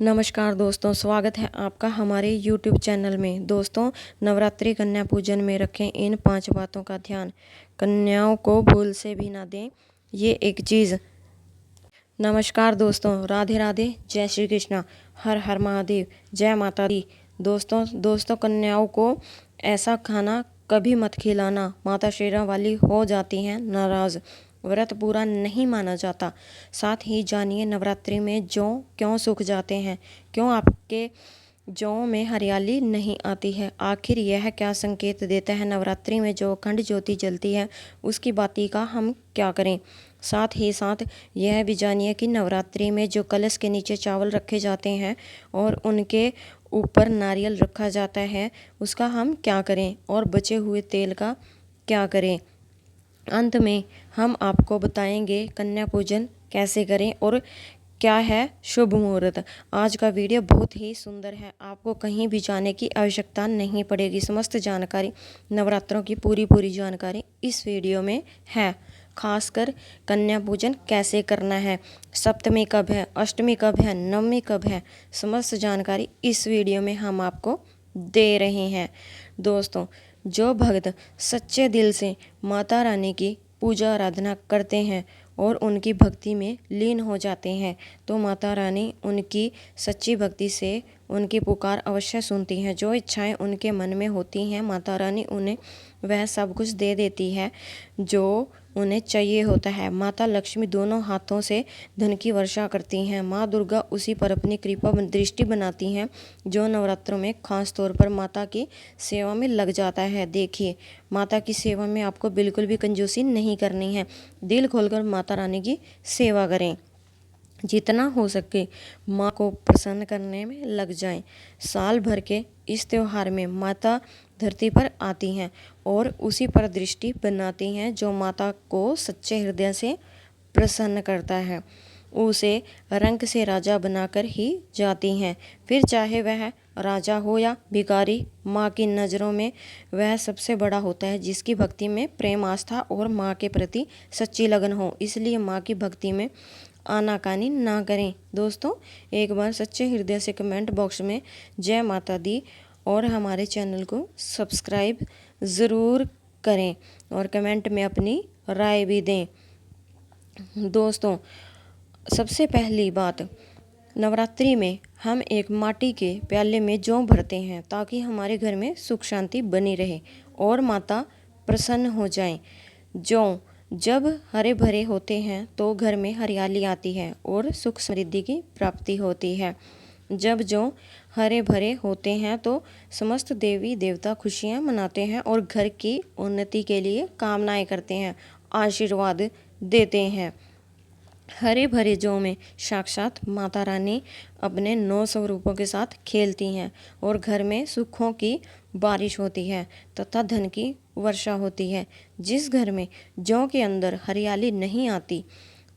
नमस्कार दोस्तों, स्वागत है आपका हमारे YouTube चैनल में। दोस्तों, नवरात्रि कन्या पूजन में रखें इन 5 बातों का ध्यान। कन्याओं को भूल से भी ना दें ये एक चीज़। नमस्कार दोस्तों, राधे राधे, जय श्री कृष्णा, हर हर महादेव, जय माता दी। दोस्तों कन्याओं को ऐसा खाना कभी मत खिलाना, माता शेरा वाली हो जाती हैं नाराज़। व्रत पूरा नहीं माना जाता। साथ ही जानिए नवरात्रि में जौ क्यों सूख जाते हैं, क्यों आपके जौ में हरियाली नहीं आती है। आखिर यह क्या संकेत देता है। नवरात्रि में जो अखंड ज्योति जलती है उसकी बाती का हम क्या करें। साथ ही साथ यह भी जानिए कि नवरात्रि में जो कलश के नीचे चावल रखे जाते हैं और उनके ऊपर नारियल रखा जाता है उसका हम क्या करें और बचे हुए तेल का क्या करें। अंत में हम आपको बताएंगे कन्या पूजन कैसे करें और क्या है शुभ मुहूर्त। आज का वीडियो बहुत ही सुंदर है, आपको कहीं भी जाने की आवश्यकता नहीं पड़ेगी। समस्त जानकारी, नवरात्रों की पूरी जानकारी इस वीडियो में है। खासकर कन्या पूजन कैसे करना है, सप्तमी कब है, अष्टमी कब है, नवमी कब है, समस्त जानकारी इस वीडियो में हम आपको दे रहे हैं। दोस्तों, जो भक्त सच्चे दिल से माता रानी की पूजा आराधना करते हैं और उनकी भक्ति में लीन हो जाते हैं तो माता रानी उनकी सच्ची भक्ति से उनकी पुकार अवश्य सुनती हैं। जो इच्छाएं उनके मन में होती हैं माता रानी उन्हें वह सब कुछ दे देती है जो उन्हें चाहिए होता है। माता लक्ष्मी दोनों हाथों से धन की वर्षा करती हैं। माँ दुर्गा उसी पर अपनी कृपा दृष्टि बनाती हैं जो नवरात्रों में खास तौर पर माता की सेवा में लग जाता है। देखिए, माता की सेवा में आपको बिल्कुल भी कंजूसी नहीं करनी है। दिल खोलकर माता रानी की सेवा करें, जितना हो सके माँ को प्रसन्न करने में लग जाएं। साल भर के इस त्यौहार में माता धरती पर आती हैं और उसी पर दृष्टि बनाती हैं जो माता को सच्चे हृदय से प्रसन्न करता है। उसे रंक से राजा बनाकर ही जाती हैं। फिर चाहे वह राजा हो या भिखारी, माँ की नज़रों में वह सबसे बड़ा होता है जिसकी भक्ति में प्रेम, आस्था और माँ के प्रति सच्ची लगन हो। इसलिए माँ की भक्ति में आनाकानी ना करें। दोस्तों, एक बार सच्चे हृदय से कमेंट बॉक्स में जय माता दी और हमारे चैनल को सब्सक्राइब ज़रूर करें और कमेंट में अपनी राय भी दें। दोस्तों, सबसे पहली बात, नवरात्रि में हम एक माटी के प्याले में जौ भरते हैं ताकि हमारे घर में सुख शांति बनी रहे और माता प्रसन्न हो जाएं। जौ जब हरे भरे होते हैं तो घर में हरियाली आती है और सुख समृद्धि की प्राप्ति होती है। जब जौ हरे भरे होते हैं तो समस्त देवी देवता खुशियां मनाते हैं और घर की उन्नति के लिए कामनाएं करते हैं, आशीर्वाद देते हैं। हरे भरे जौ में साक्षात माता रानी अपने 9 स्वरूपों के साथ खेलती हैं और घर में सुखों की बारिश होती है तथा धन की वर्षा होती है। जिस घर में जौ के अंदर हरियाली नहीं आती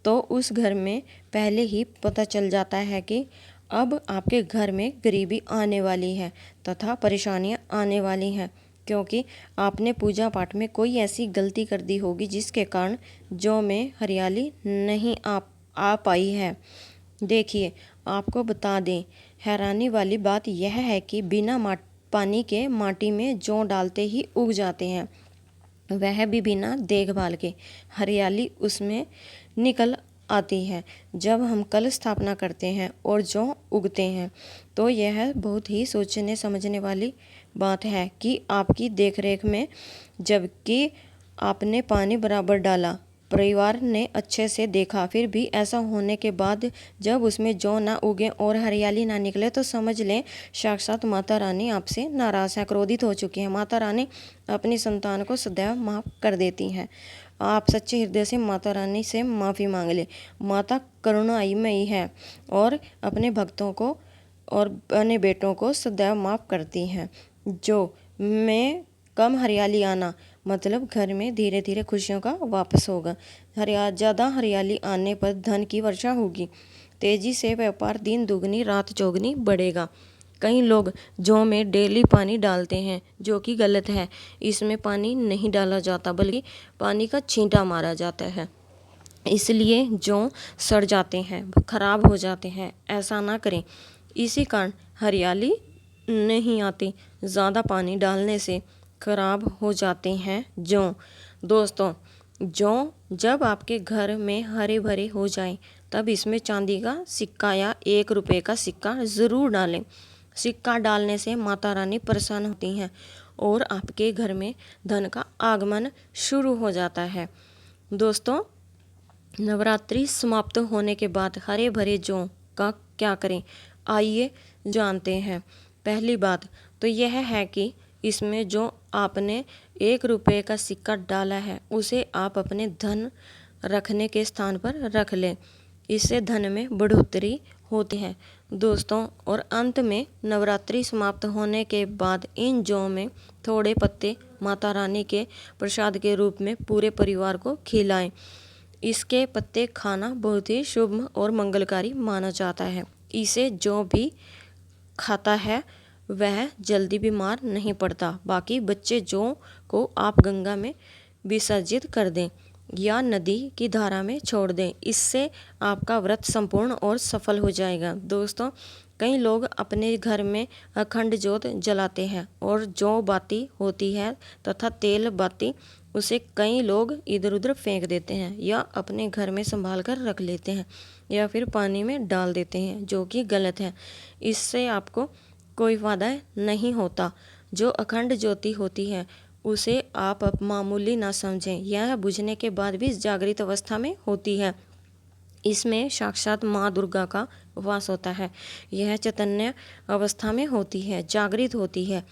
तो उस घर में पहले ही पता चल जाता है कि अब आपके घर में गरीबी आने वाली है तथा परेशानियां आने वाली हैं, क्योंकि आपने पूजा पाठ में कोई ऐसी गलती कर दी होगी जिसके कारण जौ में हरियाली नहीं आ पाई है। देखिए, आपको बता दें, हैरानी वाली बात यह है कि बिना पानी के माटी में जौ डालते ही उग जाते हैं, वह भी बिना देखभाल के हरियाली उसमें निकल आती है। जब हम कल स्थापना करते हैं और जौ उगते हैं तो यह बहुत ही सोचने समझने वाली बात है कि आपकी देखरेख में जबकि आपने पानी बराबर डाला, परिवार ने अच्छे से देखा, फिर भी ऐसा होने के बाद जब उसमें जौ ना उगे और हरियाली ना निकले तो समझ लें साक्षात माता रानी आपसे नाराज़ है, क्रोधित हो चुकी हैं। माता रानी अपनी संतान को सदैव माफ़ कर देती हैं। आप सच्चे हृदय से माता रानी से माफ़ी मांग लें। माता करुणामयी है और अपने भक्तों को और अपने बेटों को सदैव माफ़ करती हैं। जो में कम हरियाली आना मतलब घर में धीरे धीरे खुशियों का वापस होगा। ज़्यादा हरियाली आने पर धन की वर्षा होगी, तेजी से व्यापार दिन दुगनी रात चौगनी बढ़ेगा। कई लोग जौ में डेली पानी डालते हैं जो कि गलत है। इसमें पानी नहीं डाला जाता बल्कि पानी का छींटा मारा जाता है, इसलिए जौ सड़ जाते हैं, खराब हो जाते हैं। ऐसा ना करें। इसी कारण हरियाली नहीं आती। ज़्यादा पानी डालने से खराब हो जाते हैं जौ। दोस्तों, जौ जब आपके घर में हरे भरे हो जाए तब इसमें चांदी का सिक्का या 1 रुपये का सिक्का ज़रूर डालें। सिक्का डालने से माता रानी प्रसन्न होती हैं और आपके घर में धन का आगमन शुरू हो जाता है। दोस्तों, नवरात्रि समाप्त होने के बाद हरे भरे जौ का क्या करें, आइए जानते हैं। पहली बात तो यह है कि इसमें जो आपने 1 रुपये का सिक्का डाला है उसे आप अपने धन रखने के स्थान पर रख लें। इससे धन में बढ़ोतरी होती है दोस्तों। और अंत में नवरात्रि समाप्त होने के बाद इन जौ में थोड़े पत्ते माता रानी के प्रसाद के रूप में पूरे परिवार को खिलाएं। इसके पत्ते खाना बहुत ही शुभ और मंगलकारी माना जाता है। इसे जो भी खाता है वह जल्दी बीमार नहीं पड़ता। बाकी बच्चे जौ को आप गंगा में विसर्जित कर दें या नदी की धारा में छोड़ दें। इससे आपका व्रत संपूर्ण और सफल हो जाएगा। दोस्तों, कई लोग अपने घर में अखंड ज्योत जलाते हैं और जौ बाती होती है तथा तेल बाती उसे कई लोग इधर उधर फेंक देते हैं या अपने घर में संभाल कर रख लेते हैं या फिर पानी में डाल देते हैं, जो कि गलत है। इससे आपको कोई फायदा नहीं होता। जो अखंड ज्योति होती है उसे आप मामूली ना समझें। यह बुझने के बाद भी जागृत अवस्था में होती है। इसमें साक्षात माँ दुर्गा का वास होता है। यह चैतन्य अवस्था में होती है, जागृत होती है।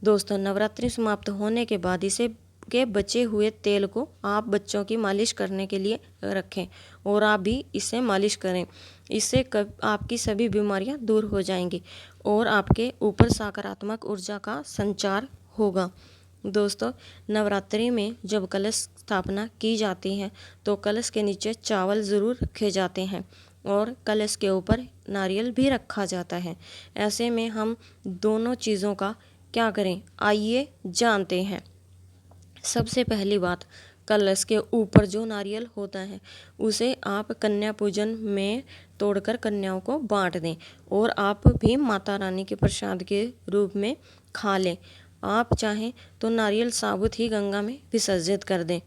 दोस्तों, नवरात्रि समाप्त होने के बाद इसे के बचे हुए तेल को आप बच्चों की मालिश करने के लिए रखें और आप भी इसे मालिश करें। इससे आपकी सभी बीमारियां दूर हो जाएंगी और आपके ऊपर सकारात्मक ऊर्जा का संचार होगा। दोस्तों, नवरात्रि में जब कलश स्थापना की जाती है तो कलश के नीचे चावल ज़रूर रखे जाते हैं और कलश के ऊपर नारियल भी रखा जाता है। ऐसे में हम दोनों चीज़ों का क्या करें, आइए जानते हैं। सबसे पहली बात, कलश के ऊपर जो नारियल होता है उसे आप कन्या पूजन में तोड़कर कन्याओं को बांट दें और आप भी माता रानी के प्रसाद के रूप में खा लें। आप चाहें तो नारियल साबुत ही गंगा में विसर्जित कर दें।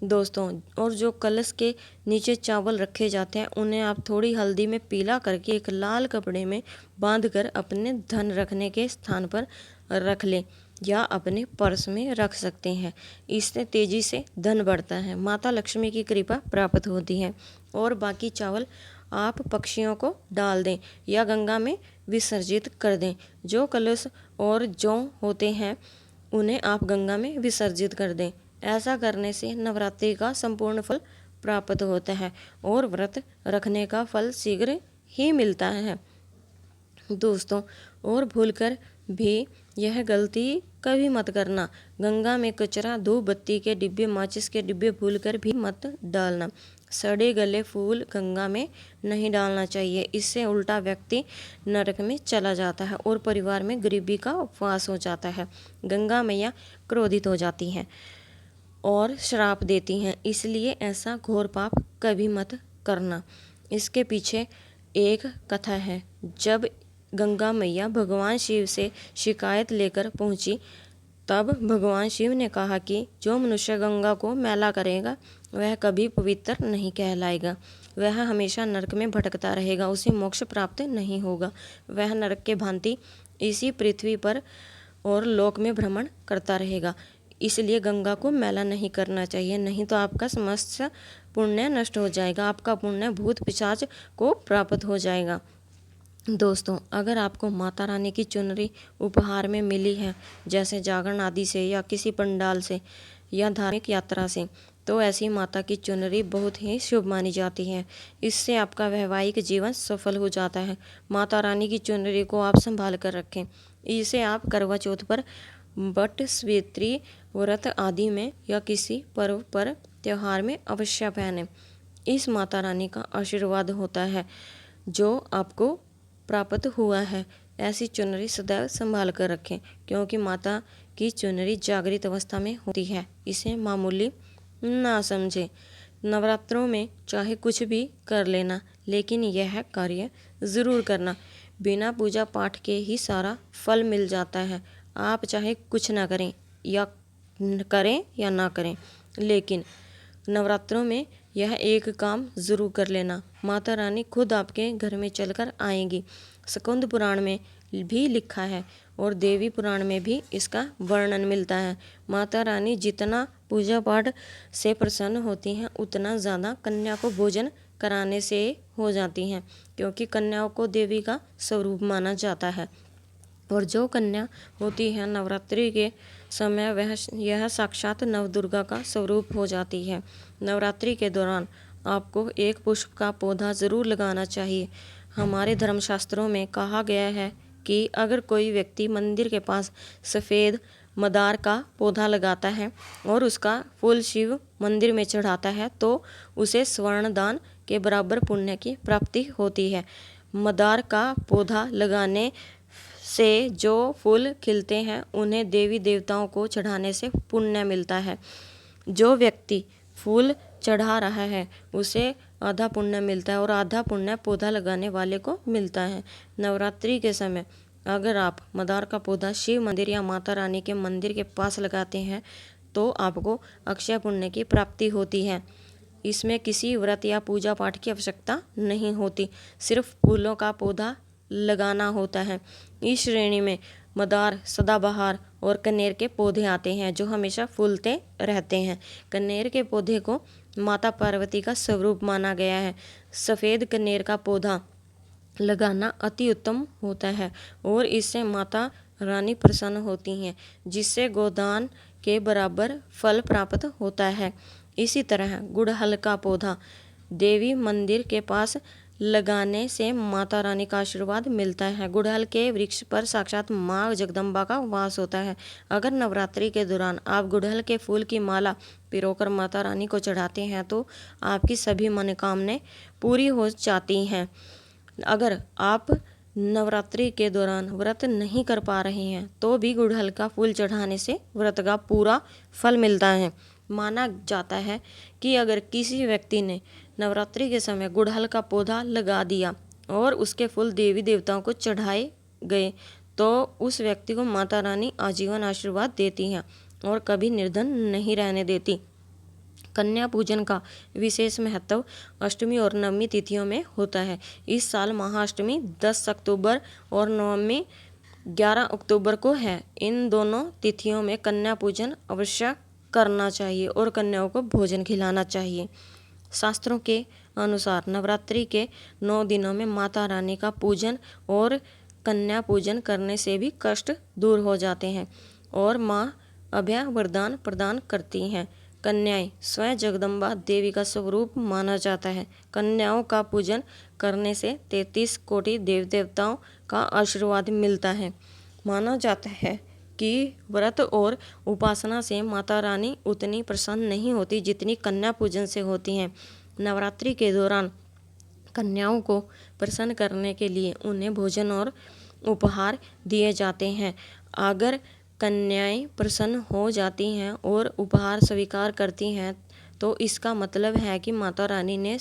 दोस्तों, और जो कलश के नीचे चावल रखे जाते हैं उन्हें आप थोड़ी हल्दी में पीला करके एक लाल कपड़े में बांधकर अपने धन रखने के स्थान पर रख लें या अपने पर्स में रख सकते हैं। इससे तेजी से धन बढ़ता है, माता लक्ष्मी की कृपा प्राप्त होती है। और बाकी चावल आप पक्षियों को डाल दें या गंगा में विसर्जित कर दें। जो कलश और जौ होते हैं उन्हें आप गंगा में विसर्जित कर दें। ऐसा करने से नवरात्रि का संपूर्ण फल प्राप्त होता है और व्रत रखने का फल शीघ्र ही मिलता है। दोस्तों, और भूलकर भी यह गलती कभी मत करना। गंगा में कचरा, धूप बत्ती के डिब्बे, माचिस के डिब्बे भूलकर भी मत डालना। सड़े गले फूल गंगा में नहीं डालना चाहिए। इससे उल्टा व्यक्ति नरक में चला जाता है और परिवार में गरीबी का वास हो जाता है। गंगा मैया क्रोधित हो जाती हैं और श्राप देती हैं, इसलिए ऐसा घोर पाप कभी मत करना। इसके पीछे एक कथा है। जब गंगा मैया भगवान शिव से शिकायत लेकर पहुंची तब भगवान शिव ने कहा कि जो मनुष्य गंगा को मैला करेगा वह कभी पवित्र नहीं कहलाएगा। वह हमेशा नरक में भटकता रहेगा, उसे मोक्ष प्राप्त नहीं होगा। वह नरक के भांति इसी पृथ्वी पर और लोक में भ्रमण करता रहेगा। इसलिए गंगा को मैला नहीं करना चाहिए, नहीं तो आपका समस्त पुण्य नष्ट हो जाएगा, आपका पुण्य भूत पिशाच को प्राप्त हो जाएगा। दोस्तों, अगर आपको माता रानी की चुनरी उपहार में मिली है, जैसे जागरण आदि से या किसी पंडाल से या धार्मिक यात्रा से, तो ऐसी माता की चुनरी बहुत ही शुभ मानी जाती है। इससे आपका वैवाहिक जीवन सफल हो जाता है। माता रानी की चुनरी को आप संभाल कर रखें। इसे आप करवा चौथ पर, बट स्वेत्री व्रत आदि में या किसी पर्व पर त्योहार में अवश्य पहनें। इस माता रानी का आशीर्वाद होता है जो आपको प्राप्त हुआ है। ऐसी चुनरी सदैव संभाल कर रखें क्योंकि माता की चुनरी जागृत अवस्था में होती है। इसे मामूली ना समझें। नवरात्रों में चाहे कुछ भी कर लेना, लेकिन यह कार्य ज़रूर करना। बिना पूजा पाठ के ही सारा फल मिल जाता है। आप चाहे कुछ ना करें या ना करें, लेकिन नवरात्रों में यह एक काम ज़रूर कर लेना। माता रानी खुद आपके घर में चलकर आएंगी। स्कंद पुराण में भी लिखा है और देवी पुराण में भी इसका वर्णन मिलता है। माता रानी जितना पूजा पाठ से प्रसन्न होती हैं, उतना ज़्यादा कन्या को भोजन कराने से हो जाती हैं, क्योंकि कन्याओं को देवी का स्वरूप माना जाता है। और जो कन्या होती है नवरात्रि के समय, यह साक्षात नवदुर्गा का स्वरूप हो जाती है। नवरात्रि के दौरान आपको एक पुष्प का पौधा ज़रूर लगाना चाहिए। हमारे धर्मशास्त्रों में कहा गया है कि अगर कोई व्यक्ति मंदिर के पास सफ़ेद मदार का पौधा लगाता है और उसका फूल शिव मंदिर में चढ़ाता है, तो उसे स्वर्ण दान के बराबर पुण्य की प्राप्ति होती है। मदार का पौधा लगाने से जो फूल खिलते हैं, उन्हें देवी देवताओं को चढ़ाने से पुण्य मिलता है। जो व्यक्ति फूल चढ़ा रहा है उसे आधा पुण्य मिलता है और आधा पुण्य पौधा लगाने वाले को मिलता है। नवरात्रि के समय अगर आप मदार का पौधा शिव मंदिर या माता रानी के मंदिर के पास लगाते हैं, तो आपको अक्षय पुण्य की प्राप्ति होती है। इसमें किसी व्रत या पूजा पाठ की आवश्यकता नहीं होती, सिर्फ फूलों का पौधा लगाना होता है। इस श्रेणी में मदार, सदाबहार और कनेर के पौधे आते हैं, जो हमेशा फूलते रहते हैं। कनेर के पौधे को माता पार्वती का स्वरूप माना गया है। सफ़ेद कनेर का पौधा लगाना अति उत्तम होता है और इससे माता रानी प्रसन्न होती हैं, जिससे गोदान के बराबर फल प्राप्त होता है। इसी तरह गुड़हल का पौधा देवी मंदिर के पास लगाने से माता रानी का आशीर्वाद मिलता है। गुड़हल के वृक्ष पर साक्षात माँ जगदम्बा का वास होता है। अगर नवरात्रि के दौरान आप गुड़हल के फूल की माला पिरोकर माता रानी को चढ़ाते हैं, तो आपकी सभी मनोकामनाएं पूरी हो जाती हैं। अगर आप नवरात्रि के दौरान व्रत नहीं कर पा रहे हैं, तो भी गुड़हल का फूल चढ़ाने से व्रत का पूरा फल मिलता है। माना जाता है कि अगर किसी व्यक्ति ने नवरात्रि के समय गुड़हल का पौधा लगा दिया और उसके फूल देवी देवताओं को चढ़ाए गए, तो उस व्यक्ति को माता रानी आजीवन आशीर्वाद देती हैं और कभी निर्धन नहीं रहने देती। कन्या पूजन का विशेष महत्व अष्टमी और नवमी तिथियों में होता है। इस साल महाअष्टमी 10 अक्टूबर और नवमी 11 अक्टूबर को है। इन दोनों तिथियों में कन्या पूजन अवश्य करना चाहिए और कन्याओं को भोजन खिलाना चाहिए। शास्त्रों के अनुसार नवरात्रि के 9 दिनों में माता रानी का पूजन और कन्या पूजन करने से भी कष्ट दूर हो जाते हैं और माँ अभय वरदान प्रदान करती हैं। कन्याएं स्वयं जगदम्बा देवी का स्वरूप माना जाता है। कन्याओं का पूजन करने से 33 कोटि देव देवताओं का आशीर्वाद मिलता है। माना जाता है कि व्रत और उपासना से माता रानी उतनी प्रसन्न नहीं होती जितनी कन्या पूजन से होती हैं। नवरात्रि के दौरान कन्याओं को प्रसन्न करने के लिए उन्हें भोजन और उपहार दिए जाते हैं। अगर कन्याएं प्रसन्न हो जाती हैं और उपहार स्वीकार करती हैं, तो इसका मतलब है कि माता रानी ने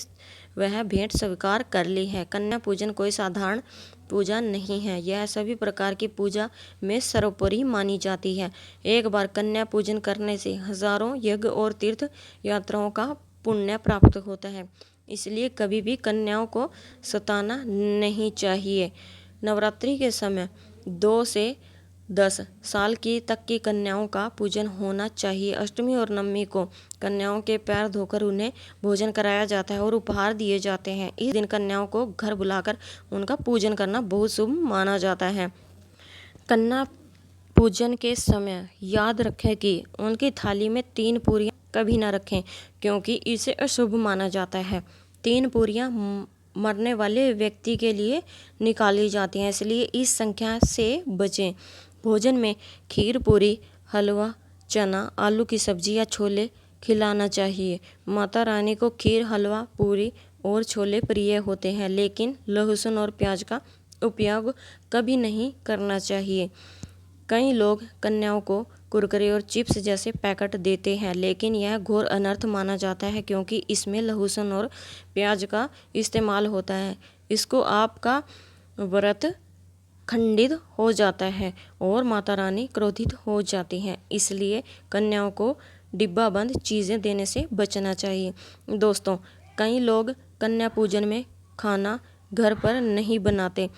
वह भेंट स्वीकार कर ली है। कन्या पूजन कोई साधारण पूजा नहीं है, यह सभी प्रकार की पूजा में सर्वोपरि मानी जाती है। एक बार कन्या पूजन करने से हजारों यज्ञ और तीर्थ यात्राओं का पुण्य प्राप्त होता है, इसलिए कभी भी कन्याओं को सताना नहीं चाहिए। नवरात्रि के समय 2 से 10 साल की तक की कन्याओं का पूजन होना चाहिए। अष्टमी और नवमी को कन्याओं के पैर धोकर उन्हें भोजन कराया जाता है और उपहार दिए जाते हैं। इस दिन कन्याओं को घर बुलाकर उनका पूजन करना बहुत शुभ माना जाता है। कन्या पूजन के समय याद रखें कि उनकी थाली में 3 पूरियां कभी ना रखें, क्योंकि इसे अशुभ माना जाता है। 3 पूरियां मरने वाले व्यक्ति के लिए निकाली जाती हैं, इसलिए इस संख्या से बचें। भोजन में खीर, पूरी, हलवा, चना, आलू की सब्जी या छोले खिलाना चाहिए। माता रानी को खीर, हलवा, पूरी और छोले प्रिय होते हैं, लेकिन लहसुन और प्याज का उपयोग कभी नहीं करना चाहिए। कई लोग कन्याओं को कुरकुरे और चिप्स जैसे पैकेट देते हैं, लेकिन यह घोर अनर्थ माना जाता है, क्योंकि इसमें लहसुन और प्याज का इस्तेमाल होता है। इसको आपका व्रत खंडित हो जाता है और माता रानी क्रोधित हो जाती हैं। इसलिए कन्याओं को डिब्बा बंद चीज़ें देने से बचना चाहिए। दोस्तों, कई लोग कन्या पूजन में खाना घर पर नहीं बनाते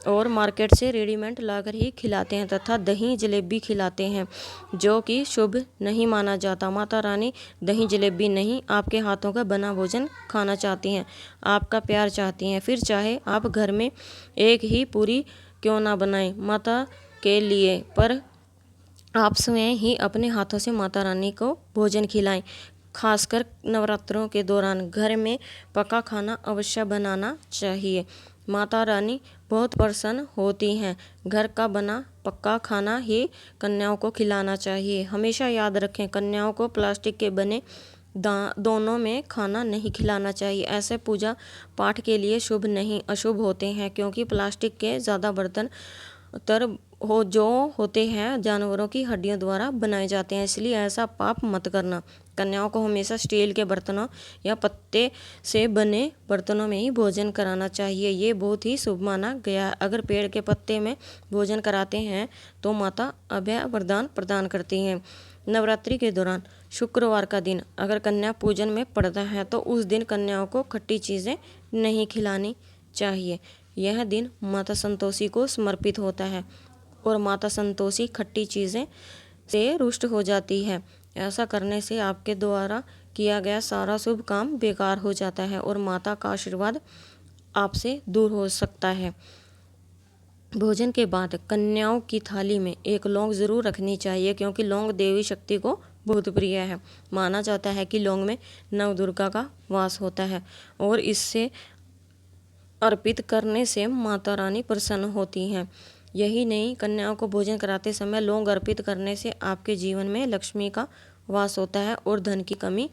और मार्केट से रेडीमेड लाकर ही खिलाते हैं तथा दही जलेबी खिलाते हैं, जो कि शुभ नहीं माना जाता। माता रानी दही जलेबी नहीं, आपके हाथों का बना भोजन खाना चाहती हैं, आपका प्यार चाहती हैं। फिर चाहे आप घर में एक ही पूरी क्यों ना बनाएं माता के लिए, पर आप स्वयं ही अपने हाथों से माता रानी को भोजन खिलाएं। खासकर नवरात्रों के दौरान घर में पका खाना अवश्य बनाना चाहिए। माता रानी बहुत प्रसन्न होती हैं। घर का बना पक्का खाना ही कन्याओं को खिलाना चाहिए। हमेशा याद रखें, कन्याओं को प्लास्टिक के बने दोनों में खाना नहीं खिलाना चाहिए। ऐसे पूजा पाठ के लिए शुभ नहीं, अशुभ होते हैं, क्योंकि प्लास्टिक के ज़्यादा बर्तन जो होते हैं जानवरों की हड्डियों द्वारा बनाए जाते हैं, इसलिए ऐसा पाप मत करना। कन्याओं को हमेशा स्टील के बर्तनों या पत्ते से बने बर्तनों में ही भोजन कराना चाहिए। ये बहुत ही शुभ माना गया। अगर पेड़ के पत्ते में भोजन कराते हैं तो माता अभय वरदान प्रदान करती हैं। नवरात्रि के दौरान शुक्रवार का दिन अगर कन्या पूजन में पड़ता है तो उस दिन कन्याओं को खट्टी चीज़ें नहीं खिलानी चाहिए। यह दिन माता संतोषी को समर्पित होता है और माता संतोषी खट्टी चीज़ें से रुष्ट हो जाती है। ऐसा करने से आपके द्वारा किया गया सारा शुभ काम बेकार हो जाता है और माता का आशीर्वाद आपसे दूर हो सकता है। भोजन के बाद कन्याओं की थाली में एक लौंग जरूर रखनी चाहिए, क्योंकि लौंग देवी शक्ति को बहुत प्रिय है। माना जाता है कि लौंग में नवदुर्गा का वास होता है और इससे अर्पित करने से माता रानी प्रसन्न होती हैं। यही नहीं, कन्याओं को भोजन कराते समय लौंग अर्पित करने से आपके जीवन में लक्ष्मी का वास होता है और धन की कमी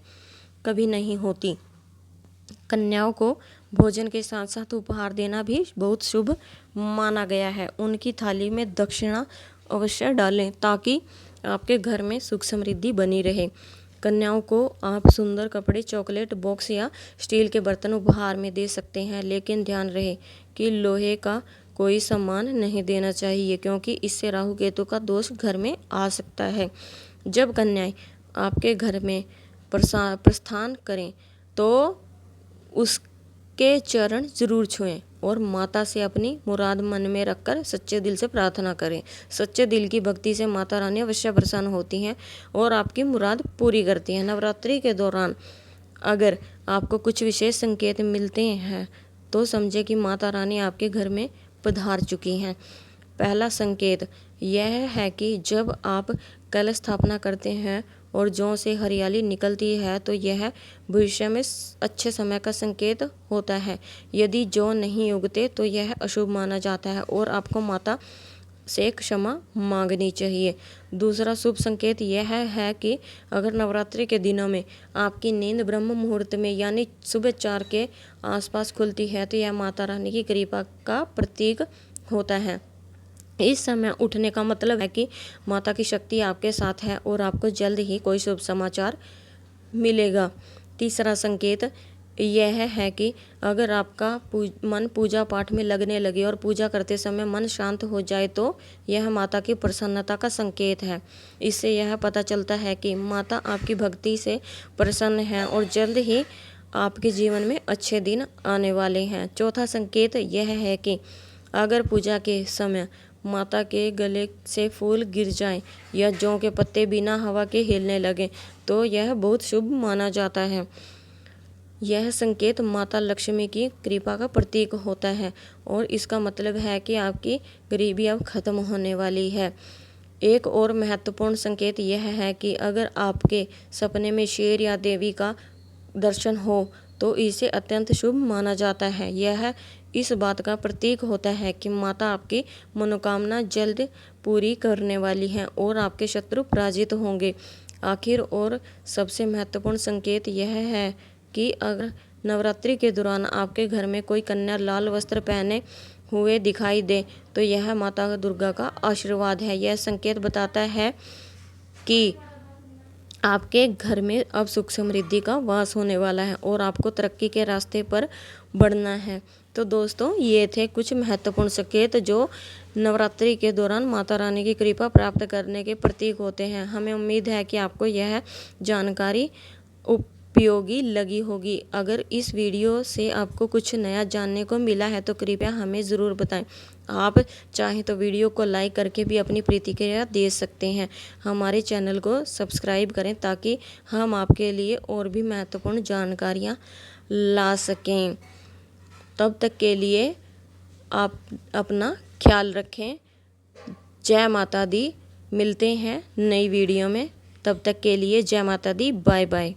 कभी नहीं होती। कन्याओं को भोजन के साथ साथ उपहार देना भी बहुत शुभ माना गया है। उनकी थाली में दक्षिणा अवश्य डालें ताकि आपके घर में सुख समृद्धि बनी रहे। कन्याओं को आप सुंदर कपड़े, चॉकलेट बॉक्स या स्टील के बर्तन उपहार में दे सकते हैं, लेकिन ध्यान रहे कि लोहे का कोई सामान नहीं देना चाहिए, क्योंकि इससे राहु केतु का दोष घर में आ सकता है। जब कन्याएं आपके घर में प्रस्थान करें तो उसके चरण जरूर छुएं और माता से अपनी मुराद मन में रखकर सच्चे दिल से प्रार्थना करें। सच्चे दिल की भक्ति से माता रानी अवश्य प्रसन्न होती हैं और आपकी मुराद पूरी करती हैं। नवरात्रि के दौरान अगर आपको कुछ विशेष संकेत मिलते हैं तो समझे कि माता रानी आपके घर में पधार चुकी हैं। पहला संकेत यह है कि जब आप कलश स्थापना करते हैं और जौ से हरियाली निकलती है तो यह भविष्य में अच्छे समय का संकेत होता है। यदि जौ नहीं उगते तो यह अशुभ माना जाता है और आपको माता से क्षमा मांगनी चाहिए। दूसरा शुभ संकेत यह है कि अगर नवरात्रि के दिनों में आपकी नींद ब्रह्म मुहूर्त में यानी सुबह 4 के आसपास खुलती है तो यह माता रानी की कृपा का प्रतीक होता है। इस समय उठने का मतलब है कि माता की शक्ति आपके साथ है और आपको जल्द ही कोई शुभ समाचार मिलेगा। तीसरा संकेत यह है कि अगर आपका मन पूजा पाठ में लगने लगे और पूजा करते समय मन शांत हो जाए तो यह माता की प्रसन्नता का संकेत है। इससे यह पता चलता है कि माता आपकी भक्ति से प्रसन्न है और जल्द ही आपके जीवन में अच्छे दिन आने वाले हैं। चौथा संकेत यह है कि अगर पूजा के समय माता के गले से फूल गिर जाएं या जौ के पत्ते बिना हवा के हिलने लगें तो यह बहुत शुभ माना जाता है। यह संकेत माता लक्ष्मी की कृपा का प्रतीक होता है और इसका मतलब है कि आपकी गरीबी अब खत्म होने वाली है। एक और महत्वपूर्ण संकेत यह है कि अगर आपके सपने में शेर या देवी का दर्शन हो तो इसे अत्यंत शुभ माना जाता है। यह इस बात का प्रतीक होता है कि माता आपकी मनोकामना जल्द पूरी करने वाली हैं और आपके शत्रु पराजित होंगे। आखिर और सबसे महत्वपूर्ण संकेत यह है कि अगर नवरात्रि के दौरान आपके घर में कोई कन्या लाल वस्त्र पहने हुए दिखाई दे तो यह माता दुर्गा का आशीर्वाद है। यह संकेत बताता है कि आपके घर में अब सुख समृद्धि का वास होने वाला है और आपको तरक्की के रास्ते पर बढ़ना है। तो दोस्तों, ये थे कुछ महत्वपूर्ण संकेत जो नवरात्रि के दौरान माता रानी की कृपा प्राप्त करने के प्रतीक होते हैं। हमें उम्मीद है कि आपको यह जानकारी उपयोगी लगी होगी। अगर इस वीडियो से आपको कुछ नया जानने को मिला है तो कृपया हमें ज़रूर बताएं। आप चाहें तो वीडियो को लाइक करके भी अपनी प्रतिक्रिया दे सकते हैं। हमारे चैनल को सब्सक्राइब करें ताकि हम आपके लिए और भी महत्वपूर्ण जानकारियाँ ला सकें। तब तक के लिए आप अपना ख्याल रखें। जय माता दी। मिलते हैं नई वीडियो में। तब तक के लिए जय माता दी। Bye bye.